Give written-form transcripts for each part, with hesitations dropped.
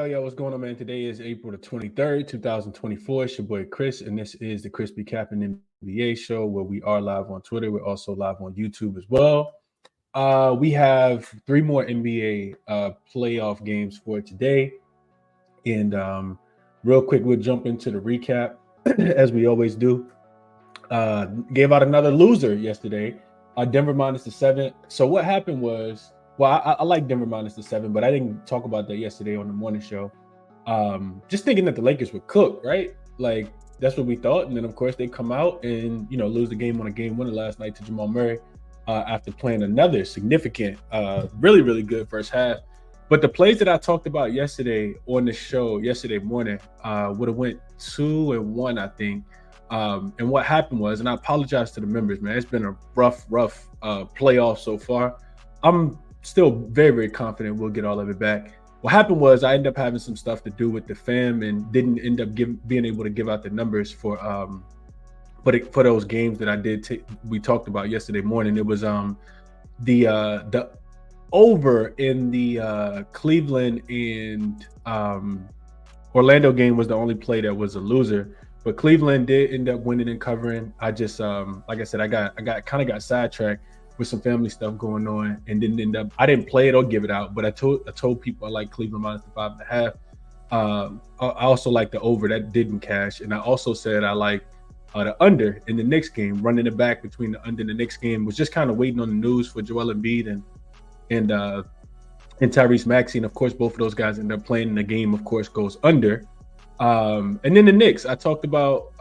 Yo, what's going on, man? Today is April the 23rd, 2024. It's your boy Chris, and this is the ChrisBeCappinn NBA Show, where we are live on Twitter. We're also live on YouTube as well. We have three more NBA playoff games for today. And real quick, we'll jump into the recap, as we always do. Gave out another loser yesterday, Denver minus the 7. So what happened was, well, I like Denver minus the 7, but I didn't talk about that yesterday on the morning show. Just thinking that the Lakers would cook, right? Like, that's what we thought. And then, of course, they come out and, lose the game on a game winner last night to Jamal Murray after playing another significant, really, really good first half. But the plays that I talked about yesterday on the show, yesterday morning, would have went 2-1, I think. And what happened was, and I apologize to the members, man, it's been a rough playoff so far. I'm still very, very confident we'll get all of it back. What happened was I ended up having some stuff to do with the fam and didn't end up being able to give out the numbers for those games that I did. We talked about yesterday morning. It was the over in the Cleveland and Orlando game was the only play that was a loser. But Cleveland did end up winning and covering. I just like I said, I got sidetracked with some family stuff going on and didn't end up. I didn't play it or give it out, but I told people I like Cleveland minus the 5.5. I also like the over, that didn't cash, and I also said I like the under in the Knicks game. Running it back between the under and the Knicks game, was just kind of waiting on the news for Joel Embiid and Tyrese Maxey, and of course both of those guys end up playing. The game, of course, goes under. And then the Knicks, I talked about,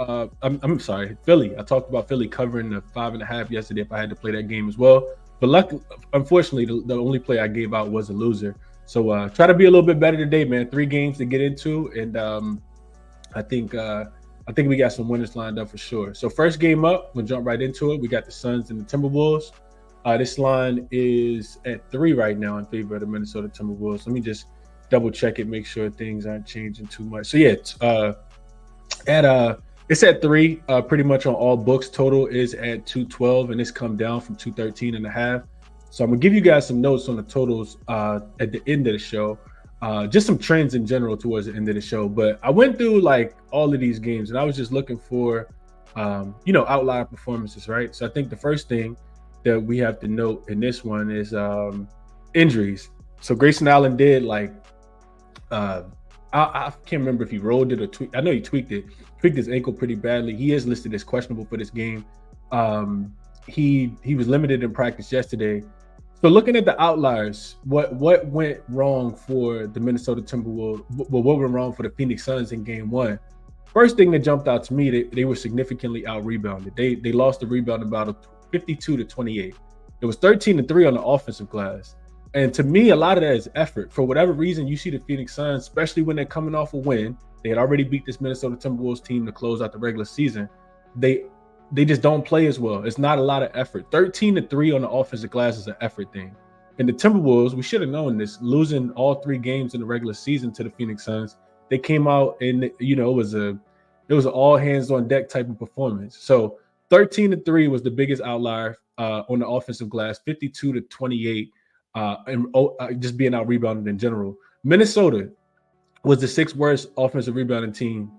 I'm sorry, Philly. I talked about Philly covering the 5.5 yesterday if I had to play that game as well. But unfortunately, the only play I gave out was a loser. So try to be a little bit better today, man. 3 games to get into, and I think we got some winners lined up for sure. So first game up, we'll jump right into it. We got the Suns and the Timberwolves. This line is at 3 right now in favor of the Minnesota Timberwolves. Let me just double check it, make sure things aren't changing too much. So yeah, it's at 3, pretty much on all books. Total is at 212, and it's come down from 213.5. So I'm gonna give you guys some notes on the totals at the end of the show, just some trends in general towards the end of the show. But I went through like all of these games, and I was just looking for outlier performances, right? So I think the first thing that we have to note in this one is injuries. So Grayson Allen did I can't remember if he rolled it or tweaked. I know he tweaked his ankle pretty badly. He is listed as questionable for this game. He was limited in practice yesterday. So looking at the outliers, what went wrong for the Minnesota Timberwolves? What went wrong for the Phoenix Suns in game 1? First thing that jumped out to me, they were significantly out-rebounded. They lost the rebound battle 52-28. It was 13-3 on the offensive glass. And to me, a lot of that is effort. For whatever reason, you see the Phoenix Suns, especially when they're coming off a win. They had already beat this Minnesota Timberwolves team to close out the regular season. They just don't play as well. It's not a lot of effort. 13-3 on the offensive glass is an effort thing. And the Timberwolves, we should have known this, losing all 3 games in the regular season to the Phoenix Suns. They came out and it was an all hands on deck type of performance. So 13-3 was the biggest outlier on the offensive glass, 52-28. Just being out rebounded in general. Minnesota was the 6th worst offensive rebounding team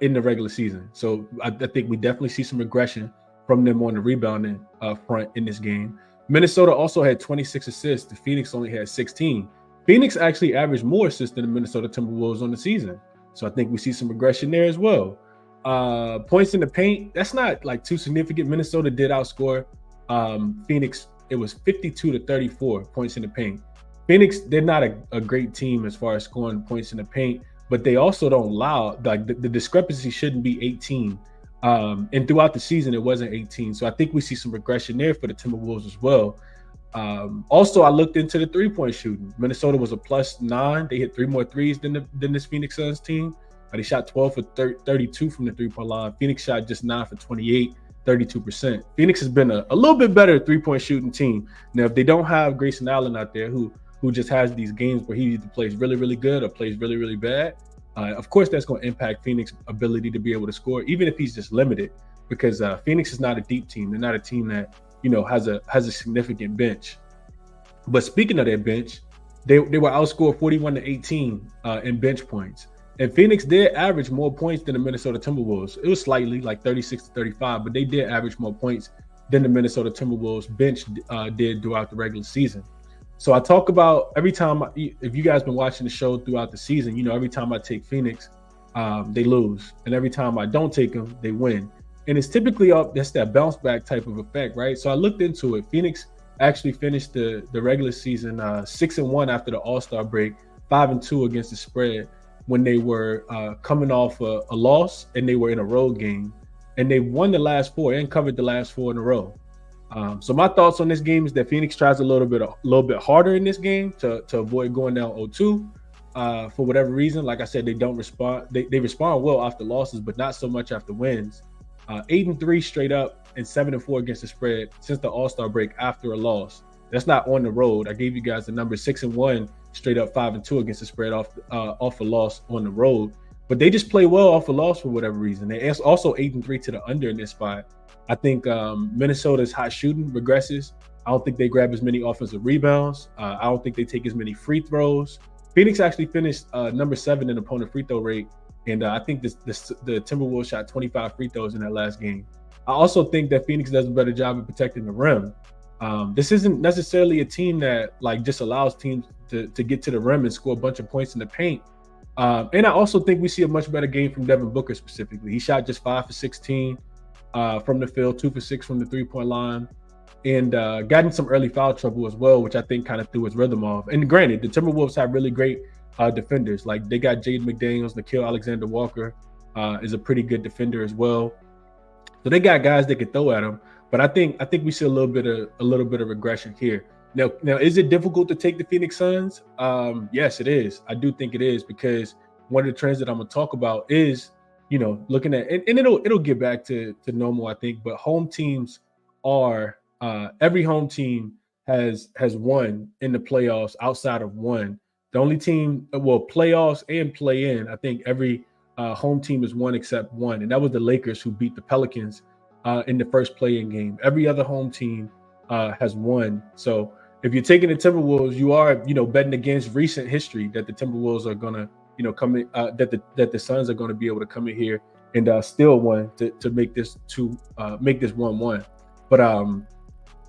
in the regular season. So I think we definitely see some regression from them on the rebounding front in this game. Minnesota also had 26 assists. The Phoenix only had 16. Phoenix actually averaged more assists than the Minnesota Timberwolves on the season. So I think we see some regression there as well. Points in the paint, that's not like too significant. Minnesota did outscore Phoenix. It was 52-34 points in the paint. Phoenix, they're not a great team as far as scoring points in the paint, but they also don't allow, like the discrepancy shouldn't be 18. And throughout the season, it wasn't 18. So I think we see some regression there for the Timberwolves as well. Also, I looked into the 3-point shooting. Minnesota was a +9. They hit 3 more threes than this Phoenix Suns team. They shot 12 for 32 from the 3-point line. Phoenix shot just 9 for 28. 32%. Phoenix has been a little bit better 3-point shooting team. Now, if they don't have Grayson Allen out there who just has these games where he either plays really, really good or plays really, really bad, of course that's going to impact Phoenix's ability to be able to score, even if he's just limited, because Phoenix is not a deep team. They're not a team that, has a significant bench. But speaking of their bench, They were outscored 41-18 in bench points. And Phoenix did average more points than the Minnesota Timberwolves. It was slightly like 36-35, but they did average more points than the Minnesota Timberwolves bench did throughout the regular season. So I talk about every time, if you guys been watching the show throughout the season, you know, every time I take Phoenix, they lose. And every time I don't take them, they win. And it's typically that's that bounce back type of effect, right? So I looked into it. Phoenix actually finished the regular season 6-1 after the All-Star break, 5-2 against the spread when they were coming off a loss and they were in a road game. And they won the last four and covered the last four in a row. So my thoughts on this game is that Phoenix tries a little bit harder in this game to avoid going down 0-2 for whatever reason. Like I said, they don't respond. They respond well after losses, but not so much after wins. 8-3 straight up and 7-4 against the spread since the All-Star break after a loss. That's not on the road. I gave you guys the number 6-1 straight up, 5-2 against the spread off a loss on the road. But they just play well off a loss for whatever reason. They also 8-3 to the under in this spot. I think Minnesota's hot shooting regresses. I don't think they grab as many offensive rebounds. I don't think they take as many free throws. Phoenix actually finished number 7 in opponent free throw rate. And I think the Timberwolves shot 25 free throws in that last game. I also think that Phoenix does a better job of protecting the rim. This isn't necessarily a team that like just allows teams to get to the rim and score a bunch of points in the paint. And I also think we see a much better game from Devin Booker specifically. He shot just 5 for 16 from the field, 2 for 6 from the three-point line, and got in some early foul trouble as well, which I think kind of threw his rhythm off. And granted, the Timberwolves have really great defenders. Like they got Jaden McDaniels, Nickeil Alexander-Walker is a pretty good defender as well. So they got guys that can throw at him. But I think we see a little bit of regression here. Now, is it difficult to take the Phoenix Suns? Yes, it is. I do think it is, because one of the trends that I'm gonna talk about is, you know, looking at and it'll get back to normal, I think. But home teams are every home team has won in the playoffs outside of one. The only team, playoffs and play in, I think every home team has won except one, and that was the Lakers, who beat the Pelicans in the first play-in game. Every other home team has won. So if you're taking the Timberwolves, you are, you know, betting against recent history that the Timberwolves are gonna, you know, come in, that the Suns are gonna be able to come in here and steal one to make this 1-1. But I'm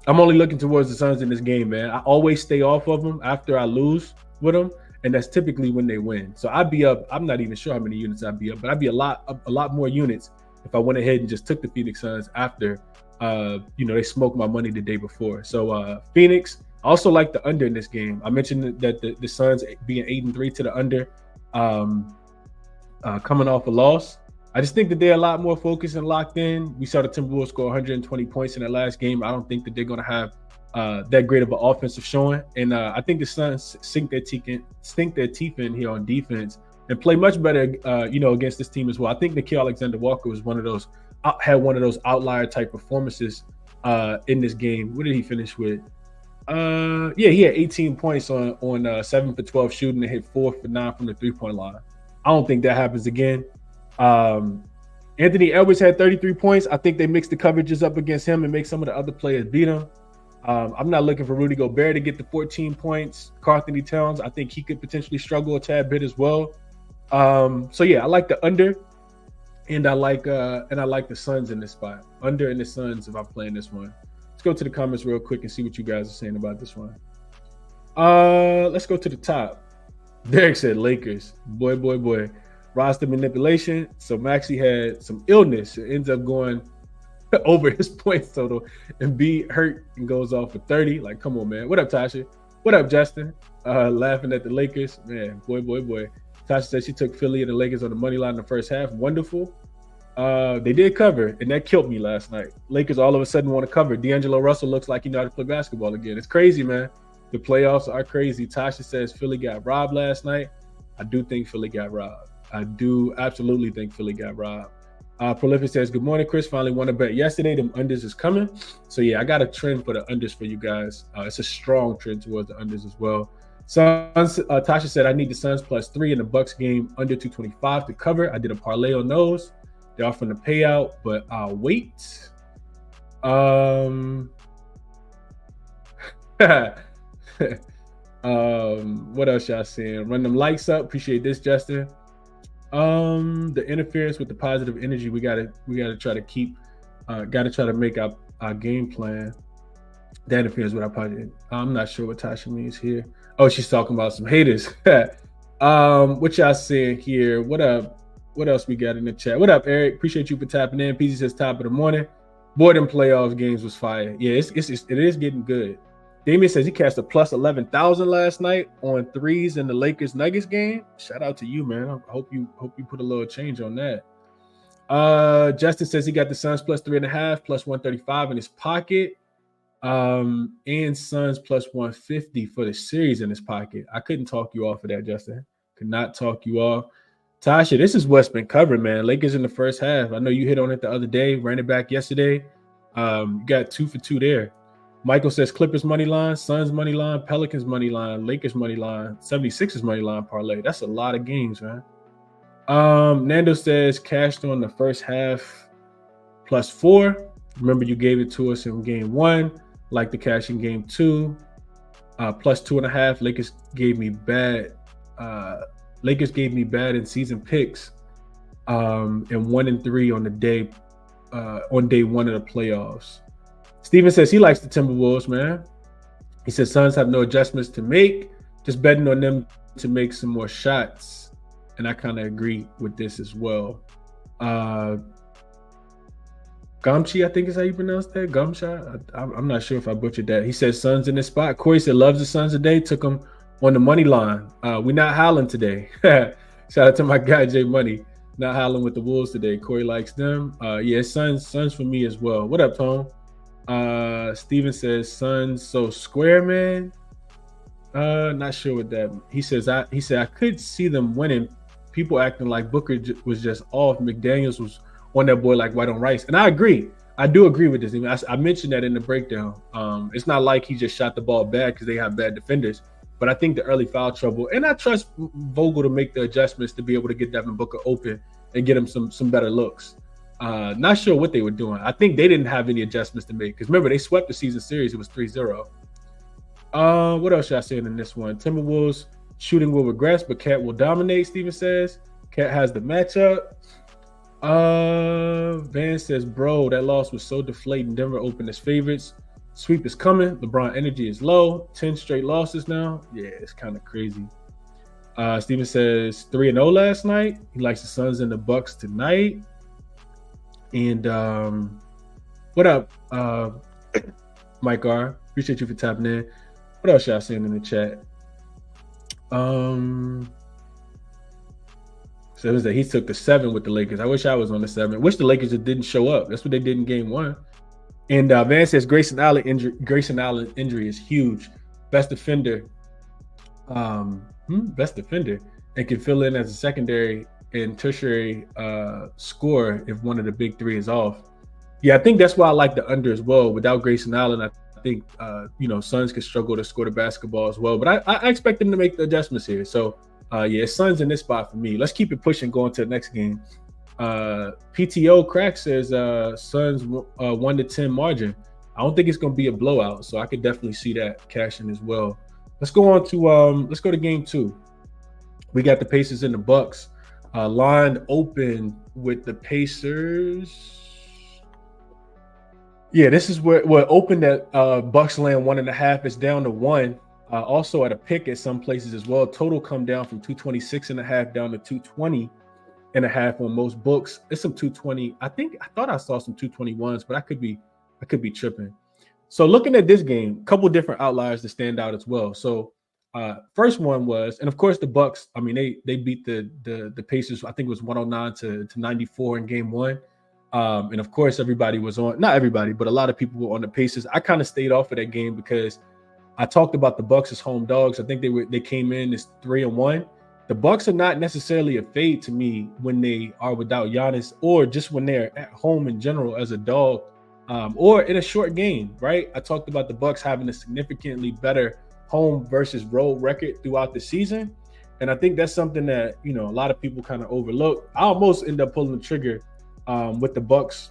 only looking towards the Suns in this game, man. I always stay off of them after I lose with them, and that's typically when they win. So I'd be up. I'm not even sure how many units I'd be up, but I'd be a lot more units if I went ahead and just took the Phoenix Suns after, you know, they smoked my money the day before. So Phoenix. I also like the under in this game. I mentioned that the Suns being 8-3 to the under, coming off a loss. I just think that they're a lot more focused and locked in. We saw the Timberwolves score 120 points in that last game. I don't think that they're going to have that great of an offensive showing. And I think the Suns sink their teeth in here on defense and play much better, you know, against this team as well. I think Nickeil Alexander-Walker was had one of those outlier type performances in this game. What did he finish with? He had 18 points on 7 for 12 shooting and hit 4 for 9 from the three-point line. I don't think that happens again. Anthony Edwards had 33 points. I think they mixed the coverages up against him and make some of the other players beat him. I'm not looking for Rudy Gobert to get the 14 points. Karl-Anthony Towns, I think he could potentially struggle a tad bit as well. So yeah, I like the under, and I like the Suns in this spot. Under and the Suns if I'm playing this one. Let's go to the comments real quick and see what you guys are saying about this one. Let's go to the top. Derek said Lakers. Boy. Roster manipulation. So Maxey had some illness. It ends up going over his points total, and B hurt and goes off for 30. Like, come on, man. What up, Tasha? What up, Justin? Laughing at the Lakers. Man, boy. Tasha said she took Philly and the Lakers on the money line in the first half. Wonderful. They did cover, and that killed me last night. Lakers all of a sudden want to cover. D'Angelo Russell looks like he knows how to play basketball again. It's crazy, man. The playoffs are crazy. Tasha says Philly got robbed last night. I do think Philly got robbed. I do absolutely think Philly got robbed. Prolific says, good morning, Chris. Finally won a bet yesterday. Them unders is coming. So, yeah, I got a trend for the unders for you guys. It's a strong trend towards the unders as well. Suns, Tasha said, I need the Suns +3 in the Bucks game under 225 to cover. I did a parlay on those. They're offering the payout, but I'll wait. What else y'all saying? Run them likes up. Appreciate this, Justin. The interference with the positive energy. We gotta try to keep. Gotta try to make our game plan. That interference with our positive. I'm not sure what Tasha means here. Oh, she's talking about some haters. What y'all saying here? What up? What else we got in the chat? What up, Eric? Appreciate you for tapping in. PZ says top of the morning. Boy, them playoff games was fire. Yeah, it is getting good. Damien says he cast a plus 11,000 last night on threes in the Lakers Nuggets game. Shout out to you, man. I hope you put a little change on that. Justin says he got the Suns plus 3.5, plus 135 in his pocket. And Suns plus 150 for the series in his pocket. I couldn't talk you off of that, Justin. Could not talk you off. Tasha, this is what's been covered, man. Lakers in the first half. I know you hit on it the other day, ran it back yesterday. You got 2 for 2 there. Michael says Clippers money line, Suns money line, Pelicans money line, Lakers money line, 76ers money line parlay. That's a lot of games, man. Nando says cashed on the first half plus 4. Remember, you gave it to us in game 1. Like the cash in game 2. Plus 2.5. Lakers gave me bad. Lakers gave me bad in season picks. And 1 and 3 on the day. On day 1 of the playoffs. Steven says he likes the Timberwolves, man. He says Suns have no adjustments to make. Just betting on them to make some more shots. And I kind of agree with this as well. Gumchi, I think is how you pronounce that. Gumshot. I'm not sure if I butchered that. He says Suns in this spot. Corey said loves the Suns today. Took them on the money line. We're not howling today. Shout out to my guy Jay Money. Not howling with the Wolves today. Corey likes them. Yeah, Suns for me as well. What up, Tom? Steven says Suns so square, man. Not sure what that. He said I could see them winning. People acting like Booker was just off. McDaniels was on that boy like white on rice. And I agree. I do agree with this. I mentioned that in the breakdown. It's not like he just shot the ball bad because they have bad defenders. But I think the early foul trouble, and I trust Vogel to make the adjustments to be able to get Devin Booker open and get him some better looks. Not sure what they were doing. I think they didn't have any adjustments to make. Because remember, they swept the season series. It was 3-0. What else should I say in this one? Timberwolves shooting will regress, but Cat will dominate, Steven says. Cat has the matchup. Van says, bro, that loss was so deflating. Denver opened as favorites. Sweep is coming. LeBron energy is low. 10 straight losses now. Yeah, it's kind of crazy. Steven says 3-0 last night. He likes the Suns and the Bucks tonight. And what up, Mike R? Appreciate you for tapping in. What else y'all saying in the chat? So that he took the 7 with the Lakers. I wish I was on the 7. Wish the Lakers didn't show up. That's what they did in game 1. And Van says Grayson Allen injury is huge. Best defender. Best defender. And can fill in as a secondary and tertiary scorer if one of the big 3 is off. Yeah, I think that's why I like the under as well. Without Grayson Allen, I think Suns could struggle to score the basketball as well. But I expect them to make the adjustments here. So yeah, Suns in this spot for me. Let's keep it pushing going to the next game. PTO Crack says Suns 1-10 margin. I don't think it's going to be a blowout, so I could definitely see that cashing as well. Let's go on to let's go to game 2. We got the Pacers and the Bucks. Line open with the Pacers. Yeah, this is where it opened at Bucks land 1.5. It's down to 1. Also at a pick at some places as well. Total come down from 226.5 down to 220.5 on most books. It's some 220. I thought I saw some 221s, but I could be tripping. So looking at this game, a couple different outliers to stand out as well. So first one was, and of course the Bucks. I mean, they beat the Pacers. I think it was 109 to 94 in game 1. And of course everybody was on. Not everybody, but a lot of people were on the Pacers. I kind of stayed off of that game because I talked about the Bucks as home dogs. I think they came in as 3-1. The Bucks are not necessarily a fade to me when they are without Giannis, or just when they're at home in general as a dog, or in a short game, right? I talked about the Bucks having a significantly better home versus road record throughout the season, and I think that's something that a lot of people kind of overlook. I almost end up pulling the trigger with the Bucks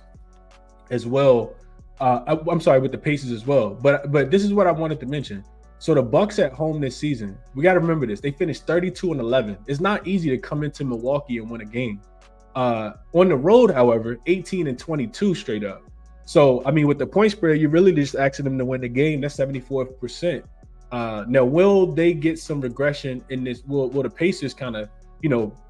as well. I'm sorry, with the Pacers as well. But this is what I wanted to mention. So the Bucks at home this season, we got to remember this. They finished 32-11. It's not easy to come into Milwaukee and win a game. On the road, however, 18-22 straight up. So, I mean, with the point spread, you're really just asking them to win the game. That's 74%. Now, will they get some regression in this? Will the Pacers kind of,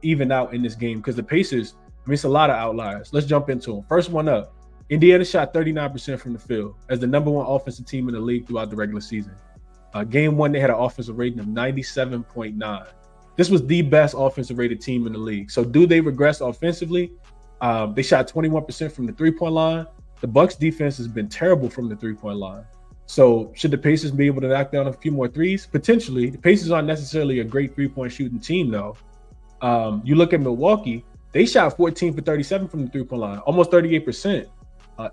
even out in this game? Because the Pacers, I mean, it's a lot of outliers. Let's jump into them. First one up, Indiana shot 39% from the field as the number one offensive team in the league throughout the regular season. Game one, they had an offensive rating of 97.9. This was the best offensive rated team in the league. So do they regress offensively? They shot 21% from the three-point line. The Bucks defense has been terrible from the three-point line. So should the Pacers be able to knock down a few more threes? Potentially. The Pacers aren't necessarily a great three-point shooting team, though. You look at Milwaukee, they shot 14 for 37 from the three-point line, almost 38%.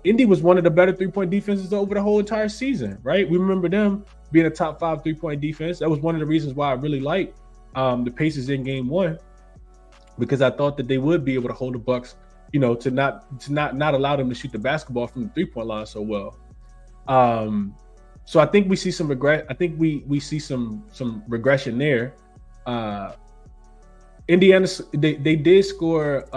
Indy was one of the better three-point defenses over the whole entire season, right? We remember them being a top 5 three-point defense. That was one of the reasons why I really liked the Pacers in game one, because I thought that they would be able to hold the Bucks, to not allow them to shoot the basketball from the three-point line so well. So I think we see some regret. I think we see some regression there. Indiana, they did score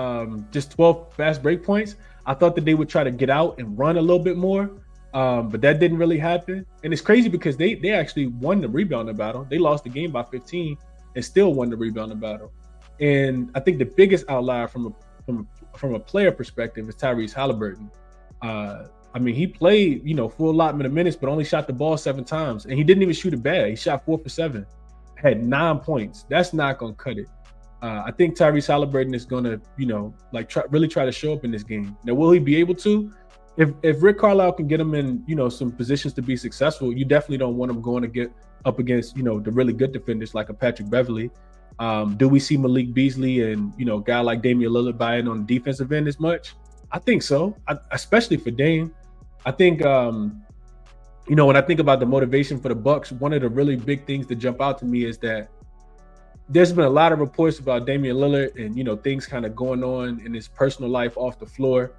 just 12 fast break points. I thought that they would try to get out and run a little bit more, but that didn't really happen. And it's crazy because they actually won the rebounding battle. They lost the game by 15 and still won the rebounding battle. And I think the biggest outlier from a player perspective is Tyrese Halliburton. I mean, he played, full allotment of minutes, but only shot the ball 7 times. And he didn't even shoot it bad. He shot 4 for 7, had 9 points. That's not going to cut it. I think Tyrese Halliburton is going to, really try to show up in this game. Now, will he be able to? If Rick Carlisle can get him in, some positions to be successful, you definitely don't want him going to get up against, the really good defenders like a Patrick Beverley. Do we see Malik Beasley and, a guy like Damian Lillard buy in on the defensive end as much? I think so, especially for Dame. I think, when I think about the motivation for the Bucks, one of the really big things that jump out to me is that there's been a lot of reports about Damian Lillard and, things kind of going on in his personal life off the floor.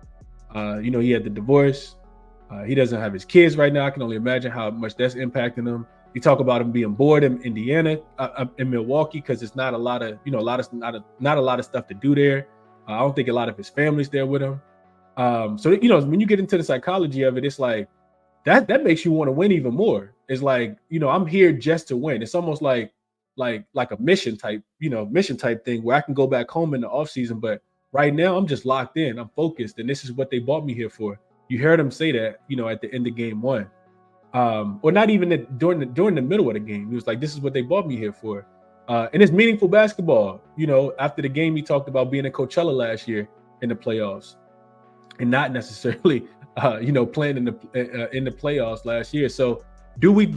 He had the divorce. He doesn't have his kids right now. I can only imagine how much that's impacting him. You talk about him being bored in Indiana, in Milwaukee, because it's not a lot of, not a lot of stuff to do there. I don't think a lot of his family's there with him. So when you get into the psychology of it, it's like that makes you want to win even more. It's like, I'm here just to win. It's almost like a mission type thing where I can go back home in the offseason, but right now I'm just locked in. I'm focused, and this is what they brought me here for. You heard him say that, at the end of game one. Or not even during the middle of the game. He was like, this is what they brought me here for. And it's meaningful basketball. After the game, he talked about being in Coachella last year in the playoffs and not necessarily, playing in the playoffs last year. So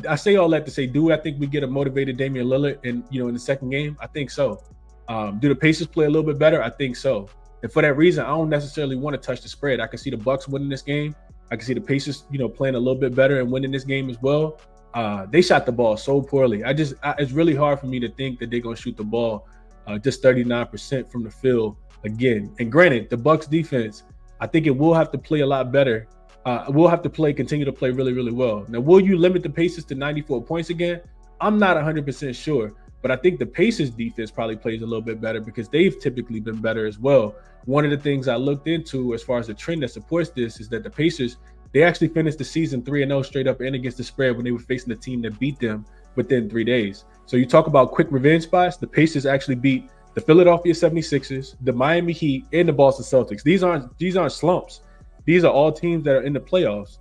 I say all that to say, I think we get a motivated Damian Lillard in the second game? I think so. Do the Pacers play a little bit better? I think so. And for that reason, I don't necessarily want to touch the spread. I can see the Bucks winning this game. I can see the Pacers, playing a little bit better and winning this game as well. They shot the ball so poorly. It's really hard for me to think that they're going to shoot the ball just 39% from the field again. And granted, the Bucks defense, I think it will have to play a lot better. We'll have to continue to play really, really well. Now, will you limit the Pacers to 94 points again? I'm not 100% sure, but I think the Pacers defense probably plays a little bit better because they've typically been better as well. One of the things I looked into as far as the trend that supports this is that the Pacers, they actually finished the season 3-0 straight up and against the spread when they were facing the team that beat them within 3 days. So you talk about quick revenge spots, the Pacers actually beat the Philadelphia 76ers, the Miami Heat, and the Boston Celtics. These aren't slumps. These are all teams that are in the playoffs.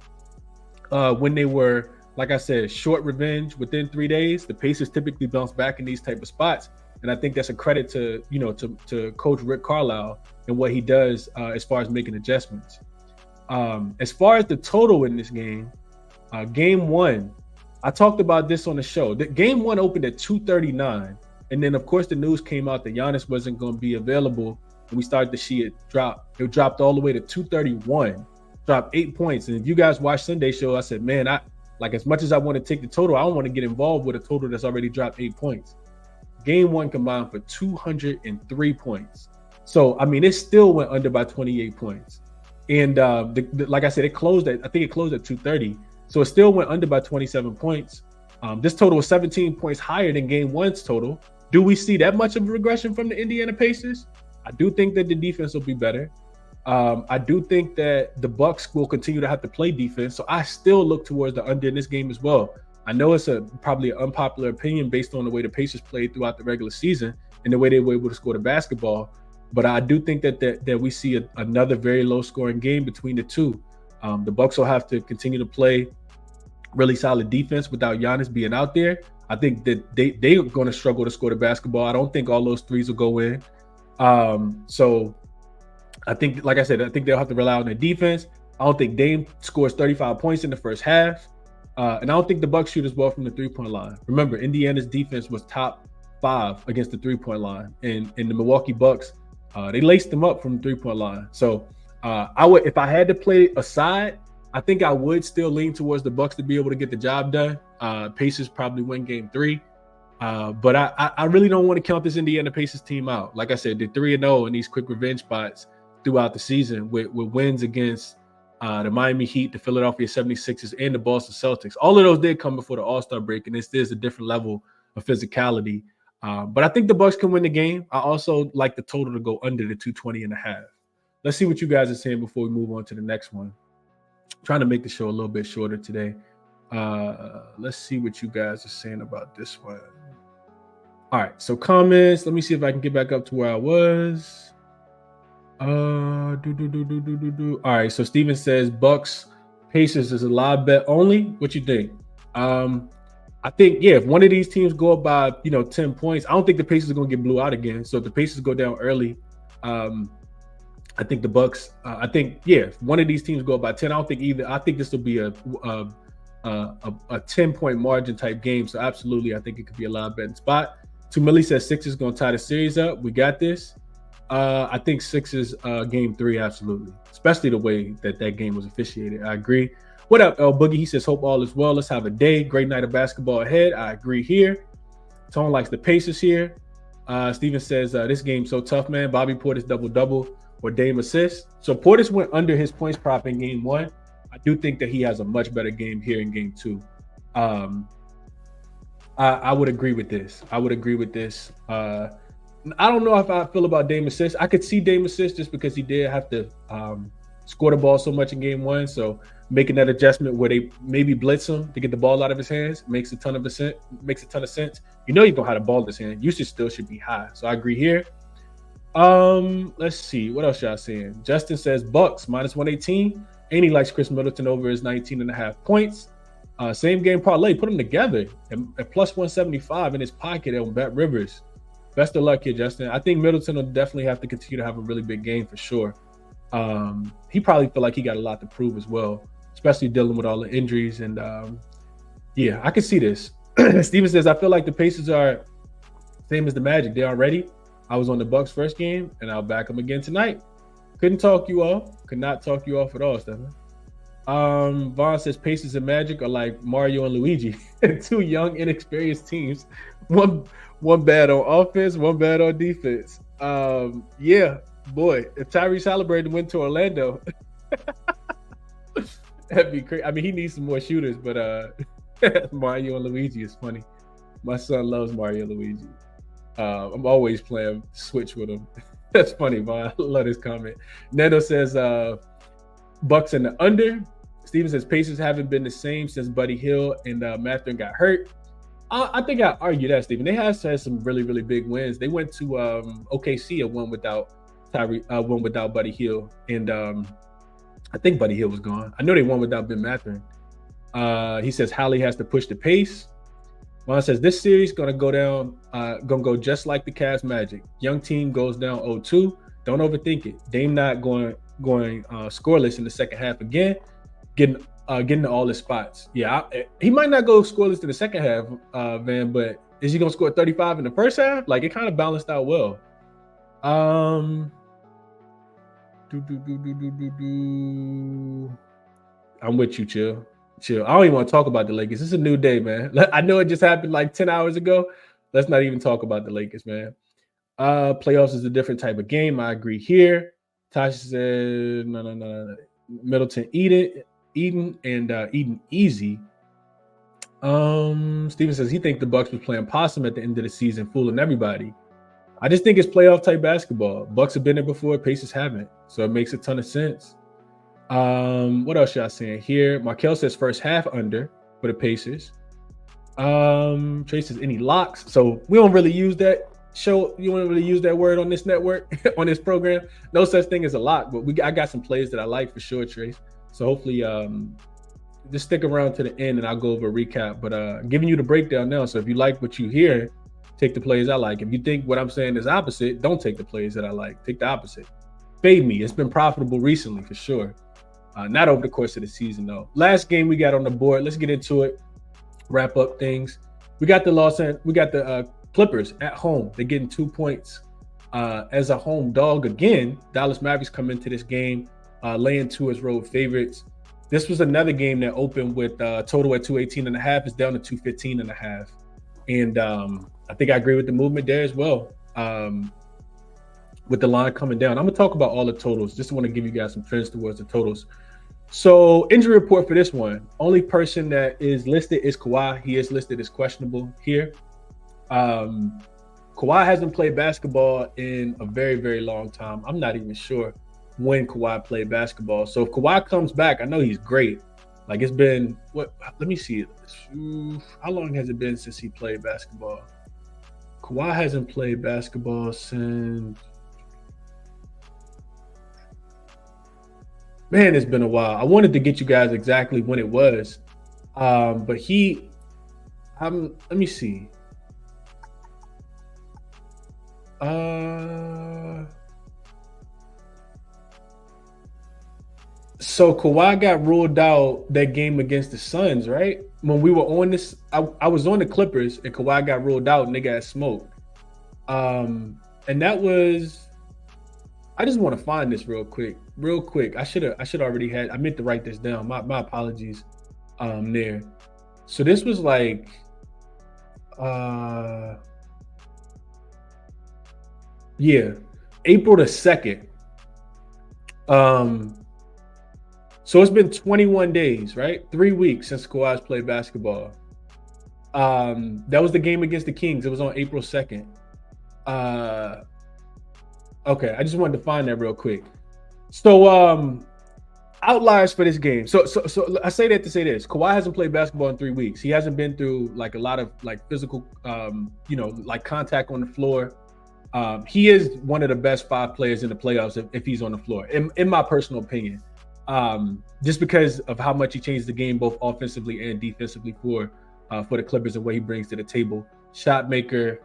When they were, like I said, short revenge within 3 days, the Pacers typically bounce back in these type of spots. And I think that's a credit to Coach Rick Carlisle and what he does as far as making adjustments. As far as the total in this game, game one, I talked about this on the show. Game one opened at 239. And then, of course, the news came out that Giannis wasn't going to be available. And we started to see it drop. It dropped all the way to 231, dropped 8 points. And if you guys watch Sunday show, I said, man, as much as I want to take the total, I don't want to get involved with a total that's already dropped 8 points. Game one combined for 203 points. So, I mean, it still went under by 28 points. And like I said, I think it closed at 230. So it still went under by 27 points. This total was 17 points higher than game one's total. Do we see that much of a regression from the Indiana Pacers? I do think that the defense will be better. I do think that the Bucks will continue to have to play defense. So I still look towards the under in this game as well. I know it's probably an unpopular opinion based on the way the Pacers played throughout the regular season and the way they were able to score the basketball. But I do think that we see another very low-scoring game between the two. The Bucks will have to continue to play really solid defense without Giannis being out there. I think that they're going to struggle to score the basketball. I don't think all those threes will go in. So I think, like I said, I think they'll have to rely on their defense. I don't think Dame scores 35 points in the first half. And I don't think the Bucks shoot as well from the three-point line. Remember, Indiana's defense was top 5 against the three-point line. And the Milwaukee Bucks, they laced them up from the three-point line. So I would, if I had to play a side, I think I would still lean towards the Bucks to be able to get the job done. Pacers probably win game 3. But I really don't want to count this Indiana Pacers team out. Like I said, they're 3-0 in these quick revenge spots throughout the season with wins against the Miami Heat, the Philadelphia 76ers, and the Boston Celtics. All of those did come before the All-Star break, and this is a different level of physicality. But I think the Bucks can win the game. I also like the total to go under the 220.5. Let's see what you guys are saying before we move on to the next one. I'm trying to make the show a little bit shorter today. Let's see what you guys are saying about this one. All right, so comments. Let me see if I can get back up to where I was. All right, so Steven says Bucks Pacers is a live bet only. What you think? I think, yeah, if one of these teams go up by 10 points, I don't think the Pacers are going to get blew out again. So if the Pacers go down early, I think the Bucks. I think, yeah, if one of these teams go up by 10, I don't think either. I think this will be a 10-point margin type game. So absolutely, I think it could be a live betting spot. Tumili says Sixers going to tie the series up. We got this. I think Sixers game 3, absolutely, especially the way that game was officiated. I agree. What up, El Boogie? He says, hope all is well. Let's have a day. Great night of basketball ahead. I agree here. Tone likes the Pacers here. Steven says, this game's so tough, man. Bobby Portis double-double or Dame assist. So Portis went under his points prop in game 1. I do think that he has a much better game here in game 2. I would agree with this. I don't know if I feel about Dame assist. I could see Dame assist just because he did have to score the ball so much in game 1. So making that adjustment where they maybe blitz him to get the ball out of his hands makes a ton of sense. You know, you're gonna have the ball in his hand. Usage still should be high. So I agree here. Let's see. What else y'all saying? Justin says Bucks -118. And he likes Chris Middleton over his 19.5 points. Same game parlay. Put them together at +175 in his pocket on Bet Rivers. Best of luck here, Justin. I think Middleton will definitely have to continue to have a really big game for sure. He probably feel like he got a lot to prove as well, especially dealing with all the injuries. And yeah, I can see this. Steven says, I feel like the Pacers are same as the Magic. They are ready. I was on the Bucks first game, and I'll back them again tonight. Could not talk you off at all, Stephen. Vaughn says Pacers and Magic are like Mario and Luigi. 2 young, inexperienced teams. One bad on offense, one bad on defense. Yeah, boy, if Tyrese Halliburton went to Orlando, that'd be crazy. I mean, he needs some more shooters, but Mario and Luigi is funny. My son loves Mario and Luigi. I'm always playing Switch with him. That's funny, man. I love this comment. Nando says Bucks in the under. Steven says Pacers haven't been the same since Buddy Hield and Mathurin got hurt. I think I argue that, Steven. They have had some really, really big wins. They went to OKC and won without Buddy Hield, and I think Buddy Hield was gone. I know they won without Ben Mathurin. He says Hallie has to push the pace. Juan says this series gonna go just like the Cavs Magic. Young team goes down 0-2. Don't overthink it. Dame not going scoreless in the second half again. Getting to all his spots. Yeah, he might not go scoreless in the second half, Van, but is he gonna score 35 in the first half? Like, it kind of balanced out well. I'm with you, chill. I don't even want to talk about the Lakers. It's a new day, man. I know it just happened like 10 hours ago. Let's not even talk about the Lakers, man. Playoffs is a different type of game. I agree here. Tasha said, no. Middleton Eden easy. Steven says he thinks the Bucks was playing possum at the end of the season, fooling everybody. I just think it's playoff type basketball. Bucks have been there before, Pacers haven't, so it makes a ton of sense. What else y'all saying here? Markel says first half under for the Pacers. Trey says any locks. So we don't really use that you don't really use that word on this network, on this program. No such thing as a lock, but I got some plays that I like for sure, Trace. So hopefully just stick around to the end and I'll go over a recap. But giving you the breakdown now. So if you like what you hear, take the plays I like. If you think what I'm saying is opposite, don't take the plays that I like. Take the opposite. Fade me. It's been profitable recently for sure. Not over the course of the season though. Last game we got on the board. Let's get into it. Wrap up things. We got the Clippers at home. They're getting 2 points as a home dog again. Dallas Mavericks come into this game laying 2 as road favorites. This was another game that opened with total at 218.5. It's down to 215.5. And I think I agree with the movement there as well. With the line coming down. I'm gonna talk about all the totals. Just want to give you guys some trends towards the totals. So injury report for this one. Only person that is listed is Kawhi. He is listed as questionable here. Kawhi hasn't played basketball in a very, very long time. I'm not even sure when Kawhi played basketball. So if Kawhi comes back, I know he's great. Like it's been, let me see. How long has it been since he played basketball? Kawhi hasn't played basketball since, man, it's been a while. I wanted to get you guys exactly when it was. But let me see. So Kawhi got ruled out that game against the Suns, right? When we were on this, I was on the Clippers and Kawhi got ruled out and they got smoked. And that was, I just want to find this real quick. I should already had, I meant to write this down. My apologies there. So this was like, April the 2nd. So it's been 21 days, right? 3 weeks since Kawhi's played basketball. That was the game against the Kings. It was on April 2nd. Okay, I just wanted to find that real quick. So outliers for this game. So I say that to say this. Kawhi hasn't played basketball in 3 weeks. He hasn't been through like a lot of like physical, like contact on the floor. He is one of the best 5 players in the playoffs if he's on the floor, in my personal opinion. Just because of how much he changed the game, both offensively and defensively for the Clippers and what he brings to the table. Shot maker,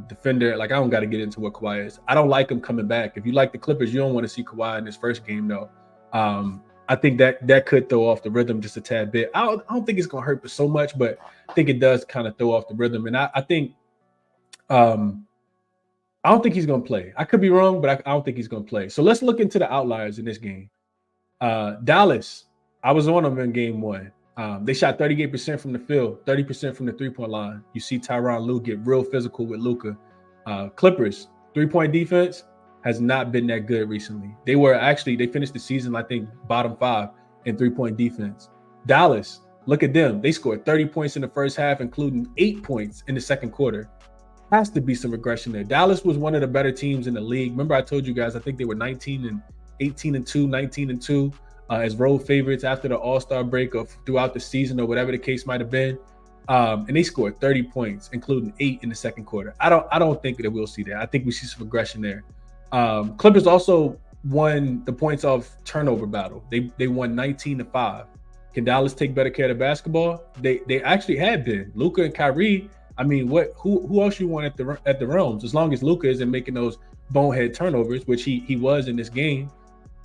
defender. Like I don't got to get into what Kawhi is. I don't like him coming back. If you like the Clippers, you don't want to see Kawhi in his first game though. I think that could throw off the rhythm just a tad bit. I don't think it's gonna hurt so much, but I think it does kind of throw off the rhythm. And I think I don't think he's gonna play. I could be wrong, but I don't think he's gonna play. So let's look into the outliers in this game. Dallas, I was on them in game 1. They shot 38% from the field, 30% from the 3-point line. You see Tyronn Lue get real physical with Luka. Clippers, 3-point defense has not been that good recently. They finished the season, I think, bottom 5 in 3-point defense. Dallas, look at them. They scored 30 points in the first half, including 8 points in the second quarter. Has to be some regression there. Dallas was one of the better teams in the league. Remember I told you guys, I think they were 18-2, 19-2 as road favorites after the All-Star break or throughout the season or whatever the case might have been. And they scored 30 points, including 8 in the second quarter. I don't think that we'll see that. I think we see some regression there. Clippers also won the points off turnover battle. They won 19-5. Can Dallas take better care of the basketball? They actually had been. Luka and Kyrie. I mean, who else you want at the realms? As long as Luka isn't making those bonehead turnovers, which he was in this game.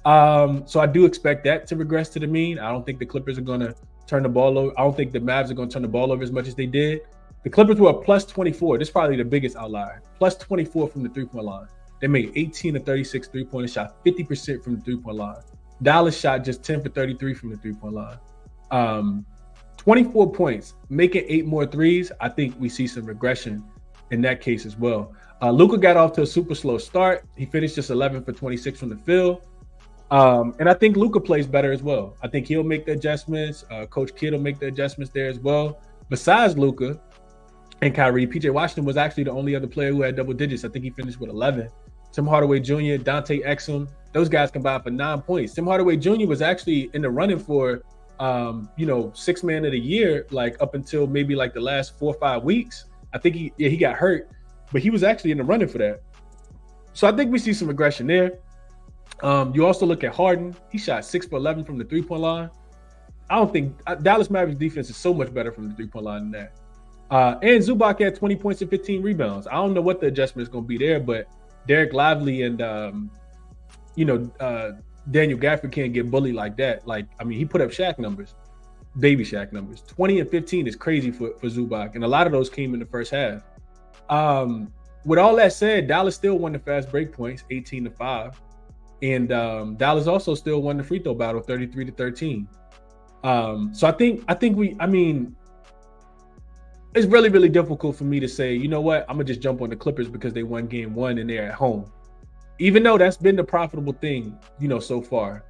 So I do expect that to regress to the mean. I don't think the Clippers are going to turn the ball over. I don't think the Mavs are going to turn the ball over as much as they did. The Clippers were a plus 24. This is probably the biggest outlier. Plus 24 from the 3-point line. They made 18 of 36 3-pointers, shot 50% from the 3-point line. Dallas shot just 10 for 33 from the 3-point line. 24 points, making 8 more threes. I think we see some regression in that case as well. Luka got off to a super slow start. He finished just 11 for 26 from the field. And I think Luka plays better as well. I think he'll make the adjustments. Coach Kidd will make the adjustments there as well. besides Luka and Kyrie, PJ Washington was actually the only other player who had double digits. I think he finished with 11. Tim Hardaway Jr., Dante Exum, those guys combined for 9 points. Tim Hardaway Jr. was actually in the running for, sixth man of the year, like up until maybe like the last 4 or 5 weeks. I think he got hurt, but he was actually in the running for that. So I think we see some aggression there. You also look at Harden. He shot 6 for 11 from the three-point line. I don't think Dallas Mavericks defense is so much better from the three-point line than that. And Zubac had 20 points and 15 rebounds. I don't know what the adjustment is going to be there, but Derek Lively and Daniel Gafford can't get bullied like that. He put up Shaq numbers, baby Shaq numbers. 20 and 15 is crazy for Zubac, and a lot of those came in the first half. With all that said, Dallas still won the fast break points, 18-5, and Dallas also still won the free throw battle, 33-13. So I think it's really, really difficult for me to say, you know what, I'm gonna just jump on the Clippers because they won game 1 and they're at home, even though that's been the profitable thing, so far.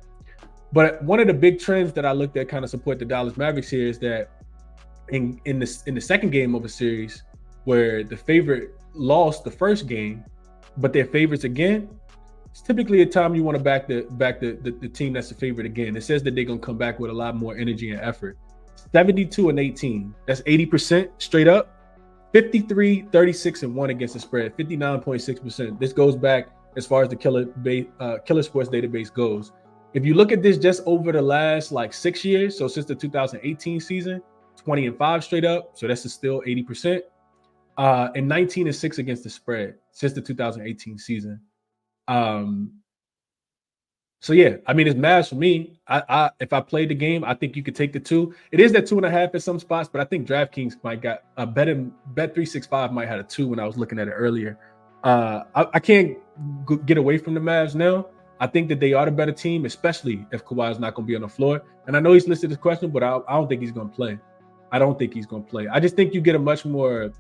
But one of the big trends that I looked at kind of support the Dallas Mavericks here is that in the second game of a series where the favorite lost the first game, but they're favorites again, it's typically a time you want to back the team that's the favorite again. It says that they're gonna come back with a lot more energy and effort. 72-18. That's 80% straight up. 53-36-1 against the spread. 59.6%. This goes back as far as the Killer Sports database goes. If you look at this just over the last 6 years, so since the 2018 season, 20-5 straight up. So that's still 80%. And 19-6 against the spread since the 2018 season. So yeah, it's Mavs for me. If I played the game, I think you could take the 2. It is that 2.5 at some spots, but I think DraftKings might got a Bet365 might have a 2 when I was looking at it earlier. I can't get away from the Mavs now. I think that they are the better team, especially if Kawhi is not going to be on the floor. And I know he's listed as question, but I don't think he's going to play. I don't think he's going to play. I just think you get a much more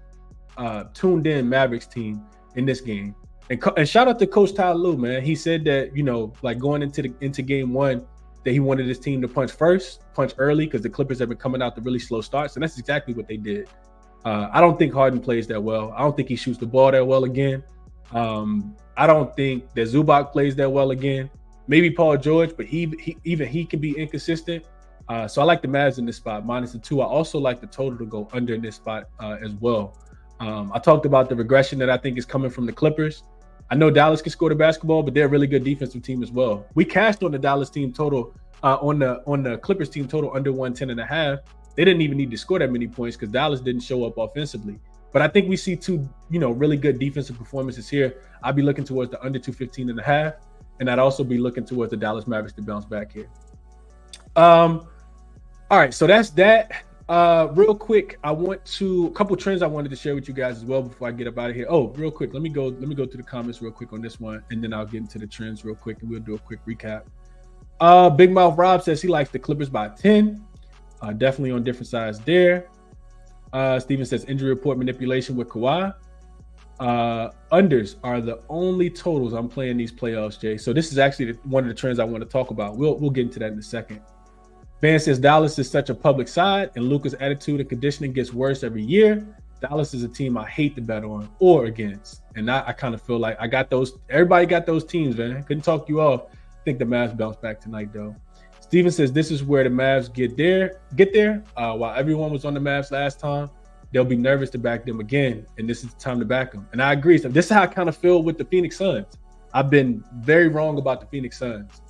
tuned in Mavericks team in this game. And shout out to Coach Ty Lue, man. He said that, going into game 1, that he wanted his team to punch early, because the Clippers have been coming out to really slow starts, and that's exactly what they did. I don't think Harden plays that well. I don't think he shoots the ball that well again. I don't think that Zubac plays that well again. Maybe Paul George, but he can be inconsistent. So I like the Mavs in this spot, minus the 2. I also like the total to go under in this spot as well. I talked about the regression that I think is coming from the Clippers. I know Dallas can score the basketball, but they're a really good defensive team as well. We cashed on the Dallas team total, on the Clippers team total under 110.5. They didn't even need to score that many points because Dallas didn't show up offensively. But I think we see 2, really good defensive performances here. I'd be looking towards the under 215.5, and I'd also be looking towards the Dallas Mavericks to bounce back here. All right, so that's that. Real quick, a couple trends I wanted to share with you guys as well before I get up out of here. Oh, real quick, let me go to the comments real quick on this one, and then I'll get into the trends real quick, and we'll do a quick recap. Big Mouth Rob says he likes the Clippers by 10. Definitely on different sides there. Steven says injury report manipulation with Kawhi. Unders are the only totals I'm playing these playoffs, Jay. So this is actually one of the trends I want to talk about. We'll get into that in a second. Van says Dallas is such a public side, and Luka's attitude and conditioning gets worse every year. Dallas is a team I hate to bet on or against. And I kind of feel like I got those. Everybody got those teams, man. Couldn't talk you off. I think the Mavs bounce back tonight, though. Steven says this is where the Mavs get there. While everyone was on the Mavs last time, they'll be nervous to back them again, and this is the time to back them. And I agree. So this is how I kind of feel with the Phoenix Suns. I've been very wrong about the Phoenix Suns.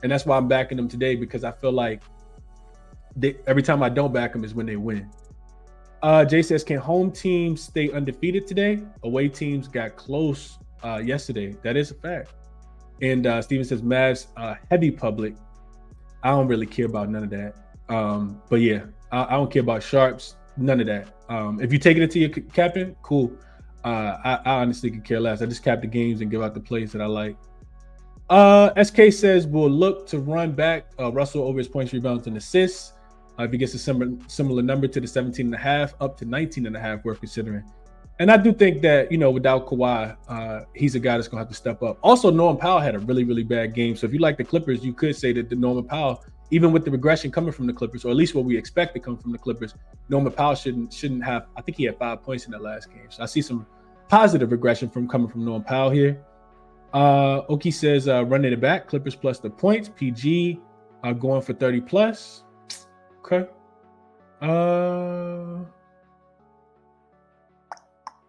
And that's why I'm backing them today, because I feel like every time I don't back them is when they win. Jay says, can home teams stay undefeated today? Away teams got close yesterday. That is a fact. And Steven says, Mavs heavy public. I don't really care about none of that. But yeah, I don't care about sharps, none of that. If you take it into your capping, cool. I honestly could care less. I just cap the games and give out the plays that I like. SK says we'll look to run back Russell over his points, rebounds, and assists. If he gets a similar number to the 17.5 up to 19.5, worth considering. And I do think that, without Kawhi, he's a guy that's going to have to step up. Also, Norman Powell had a really, really bad game. So if you like the Clippers, you could say that the Norman Powell, even with the regression coming from the Clippers, or at least what we expect to come from the Clippers, Norman Powell shouldn't have. I think he had 5 points in that last game. So I see some positive regression coming from Norman Powell here. Oki says running it back, Clippers plus the points. PG going for 30 plus. Okay.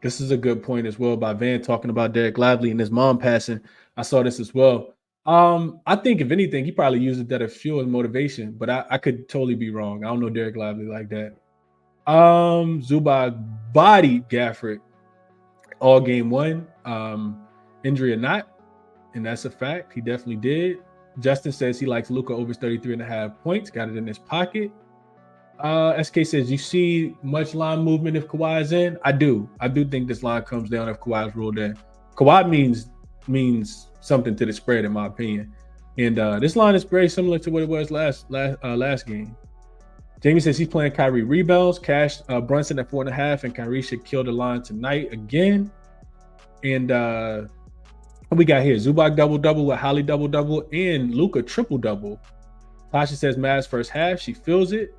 This is a good point as well by Van talking about Derek Lively and his mom passing. I saw this as well. I think if anything, he probably used that as fuel and motivation, but I could totally be wrong. I don't know Derek Lively like that. Zubac bodied Gafford all game one, injury or not, and that's a fact. He definitely did. Justin says he likes Luka over 33.5 points. Got it in his pocket. SK says, you see much line movement if Kawhi is in? I do think this line comes down if Kawhi is ruled in. Kawhi means something to the spread, in my opinion. And this line is very similar to what it was last game. Jamie says he's playing Kyrie rebounds, Cash Brunson at 4.5, and Kyrie should kill the line tonight again. And what we got here? Zubac double-double with Holly double-double and Luka triple-double. Tasha says Mavs first half. She feels it.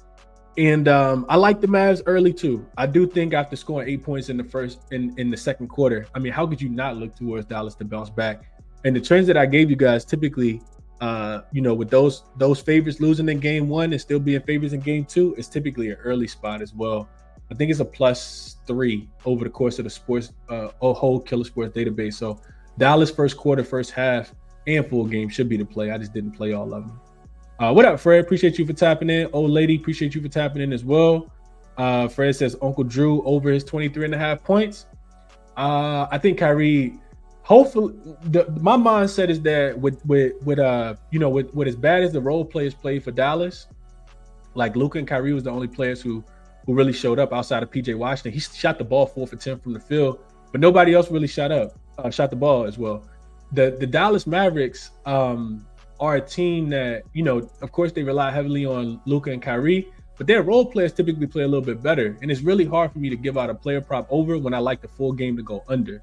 And I like the Mavs early too. I do think after scoring 8 points in the second quarter, I mean, how could you not look towards Dallas to bounce back? And the trends that I gave you guys typically, with those favorites losing in game one and still being favorites in game two, is typically an early spot as well. I think it's a +3 over the course of the sports whole Killer Sports database. So Dallas first quarter, first half, and full game should be the play. I just didn't play all of them. What up, Fred? Appreciate you for tapping in. Old lady, appreciate you for tapping in as well. Fred says Uncle Drew over his 23.5 points. I think Kyrie, hopefully, my mindset is that with as bad as the role players played for Dallas, like Luka and Kyrie was the only players who really showed up outside of PJ Washington. He shot the ball 4 for 10 from the field, but nobody else really shot the ball as well. The Dallas Mavericks are a team that, of course they rely heavily on Luka and Kyrie, but their role players typically play a little bit better. And it's really hard for me to give out a player prop over when I like the full game to go under.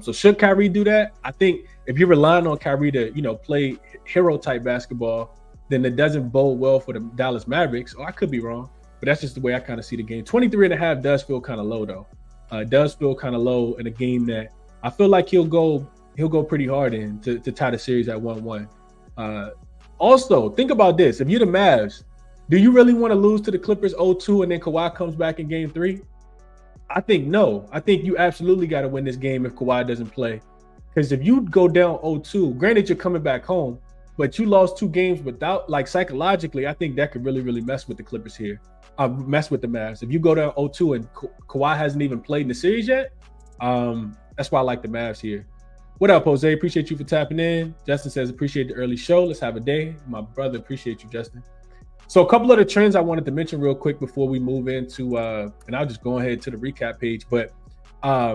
So should Kyrie do that? I think if you're relying on Kyrie to, play hero type basketball, then it doesn't bode well for the Dallas Mavericks. Or I could be wrong, but that's just the way I kind of see the game. 23.5 does feel kind of low though. It does feel kind of low in a game that I feel like he'll go pretty hard in to tie the series at 1-1. Also, think about this. If you're the Mavs, do you really want to lose to the Clippers 0-2 and then Kawhi comes back in game 3? I think no. I think you absolutely got to win this game if Kawhi doesn't play. Because if you go down 0-2, granted you're coming back home, but you lost 2 games without, psychologically, I think that could really, really mess with the Clippers here. Mess with the Mavs. If you go down 0-2 and Kawhi hasn't even played in the series yet, that's why I like the Mavs here. What up, Jose? Appreciate you for tapping in. Justin says, appreciate the early show. Let's have a day. My brother, appreciate you, Justin. So a couple of the trends I wanted to mention real quick before we move into, and I'll just go ahead to the recap page, but I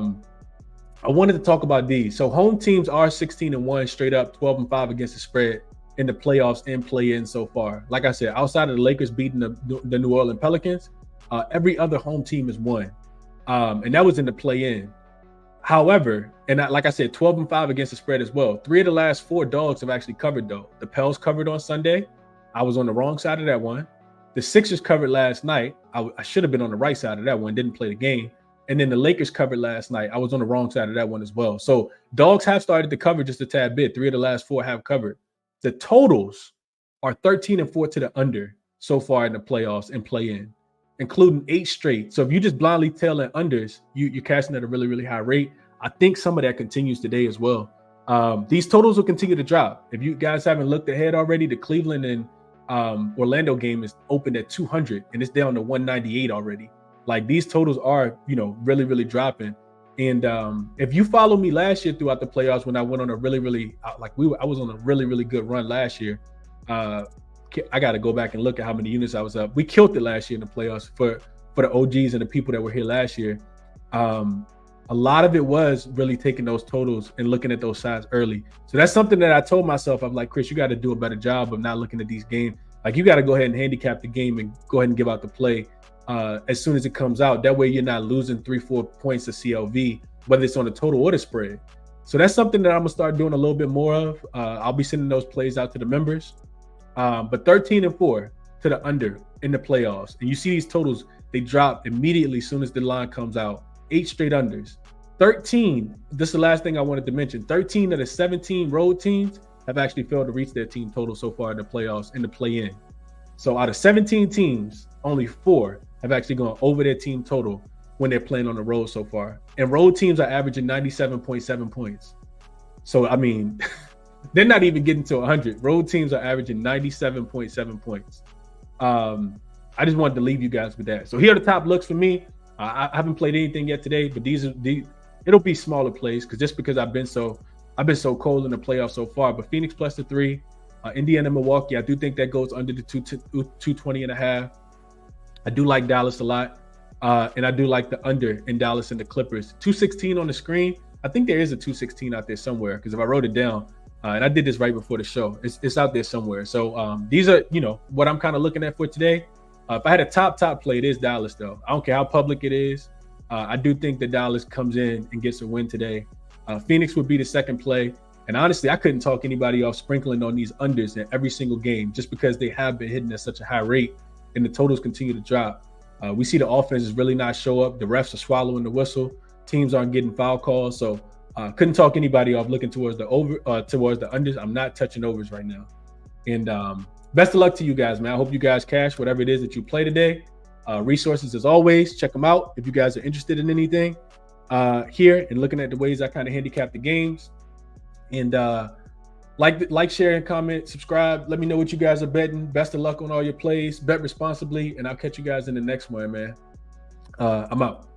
wanted to talk about these. So home teams are 16-1 straight up, 12-5 against the spread in the playoffs and play-in so far. Like I said, outside of the Lakers beating the New Orleans Pelicans, every other home team is won. And that was in the play-in. However, and like I said, 12-5 against the spread as well. 3 of the last 4 dogs have actually covered though. The Pels covered on Sunday. I was on the wrong side of that one. The Sixers covered last night. I should have been on the right side of that one, didn't play the game. And then the Lakers covered last night. I was on the wrong side of that one as well. So dogs have started to cover just a tad bit. 3 of the last 4 have covered. The totals are 13-4 to the under so far in the playoffs and play-in, including 8 straight. So if you just blindly tailing unders, you're cashing at a really, really high rate. I think some of that continues today as well. These totals will continue to drop. If you guys haven't looked ahead already, the Cleveland and Orlando game is open at 200 and it's down to 198 already. Like these totals are, really, really dropping. And if you follow me last year throughout the playoffs, when I went on a really, really I was on a really, really good run last year. I got to go back and look at how many units I was up. We killed it last year in the playoffs for the OGs and the people that were here last year. A lot of it was really taking those totals and looking at those sides early. So that's something that I told myself. I'm like, Chris, you got to do a better job of not looking at these games. Like you got to go ahead and handicap the game and go ahead and give out the play as soon as it comes out. That way you're not losing 3-4 points to CLV, whether it's on the total or the spread. So that's something that I'm going to start doing a little bit more of. I'll be sending those plays out to the members. But 13-4 to the under in the playoffs. And you see these totals, they drop immediately as soon as the line comes out. 8 straight unders. 13, this is the last thing I wanted to mention. 13 of the 17 road teams have actually failed to reach their team total so far in the playoffs, in the play-in. So out of 17 teams, only 4 have actually gone over their team total when they're playing on the road so far. And road teams are averaging 97.7 points. So, I mean, they're not even getting to 100. Road teams are averaging 97.7 points. I just wanted to leave you guys with that. So here are the top looks for me. I haven't played anything yet today, but it'll be smaller plays because I've been so cold in the playoffs so far. But Phoenix plus the 3, Indiana, Milwaukee, I do think that goes under the 220.5. I do like Dallas a lot. And I do like the under in Dallas and the Clippers. 216 on the screen. I think there is a 216 out there somewhere, because if I wrote it down, and I did this right before the show, it's out there somewhere. So these are, what I'm kind of looking at for today. If I had a top play, it is Dallas, though. I don't care how public it is. I do think that Dallas comes in and gets a win today. Phoenix would be the second play. And honestly, I couldn't talk anybody off sprinkling on these unders in every single game, just because they have been hitting at such a high rate and the totals continue to drop. We see the offenses really not show up. The refs are swallowing the whistle. Teams aren't getting foul calls. So couldn't talk anybody off looking towards the unders. I'm not touching overs right now. And best of luck to you guys, man. I hope you guys cash whatever it is that you play today. Resources, as always, check them out if you guys are interested in anything here and looking at the ways I kind of handicap the games. And like, share, and comment, subscribe. Let me know what you guys are betting. Best of luck on all your plays. Bet responsibly, and I'll catch you guys in the next one, man. I'm out.